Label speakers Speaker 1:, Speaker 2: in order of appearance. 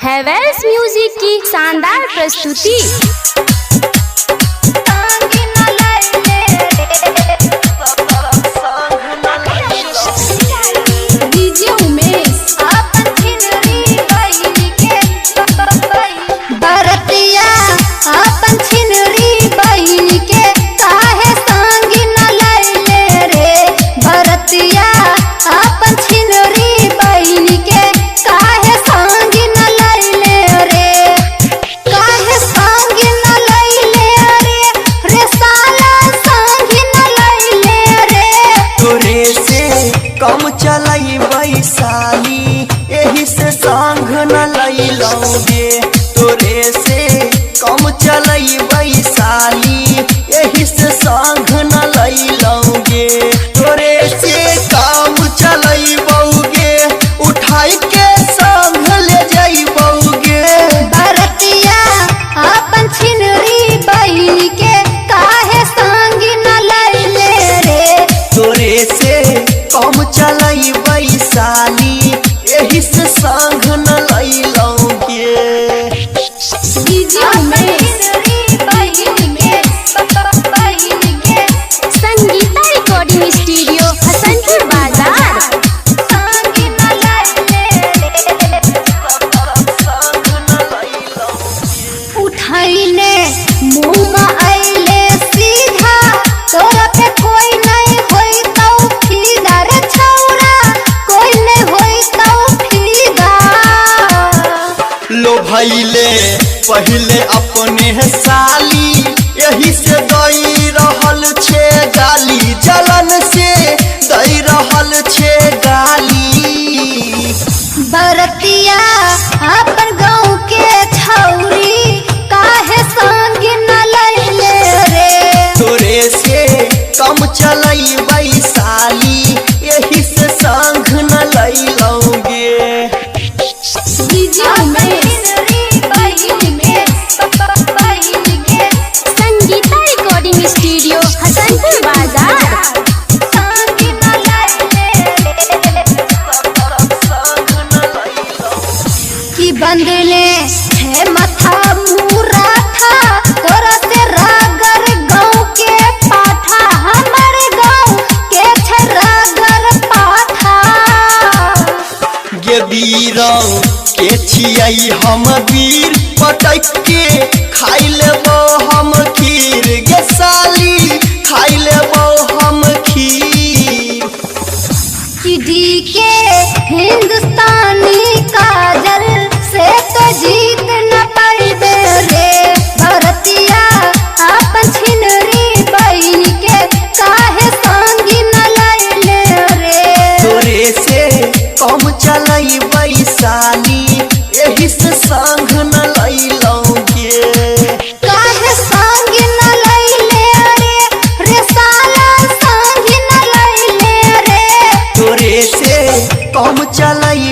Speaker 1: Havells music की शानदार प्रस्तुति।
Speaker 2: कम चलाई वैशाली यही से संग न लैलोगे, तोरे से कम चलाई वैशाली यही से संग न लैलोगे, तोरे से काम चलैबोगे उठाई के संग ले जैबोगे।
Speaker 3: बरतिया अपन छिनरी बहिन के काहे संग न लैले रे,
Speaker 2: तोरे से कम चलाई वैशाली यही से संग न लैलोगे।
Speaker 1: संगीता रिकॉर्डिंग स्टूडियो हसनपुर बाजार।
Speaker 3: उठैले मुँह में अइले सीधा, तोरा पे कोई नहीं होई तो फिदा रे छौरा, कोई नहीं होई तो फिदा।
Speaker 2: लो भैले पहले अपने साली यही से दई रहल छे गाली, जलन से दई रहल छे गाली।
Speaker 3: बरतिया अपन गाँव के छौरी काहे संग न लैले रे,
Speaker 2: तोरे से कम चलई वैशाली यही से संग न लैलोगे।
Speaker 1: संगीता रिकॉर्डिंग स्टूडियो हसनपुर बाजार।
Speaker 3: कि बंदले है मथा मुरा था, तोरा से रागर गाँव के पाठा, हमारे गाँव के छे रागर पाठा।
Speaker 2: गे वीर के छियै हम वीर पटक के खाई लेबो हम खीर, गे साली खाई लेबो हम खीर।
Speaker 3: कि डी के हिंदुस्तानी काजल से तो जीत न पाइबे रे, भरतिया अपन छिनरी बहिन के काहे संग न लैले रे,
Speaker 2: तोरे से कम चलई वैशाली यही से संग न लैलोगे।
Speaker 3: काहे संग न लैले रे, रे साला संग न लैले रे,
Speaker 2: तोरे से कम चलई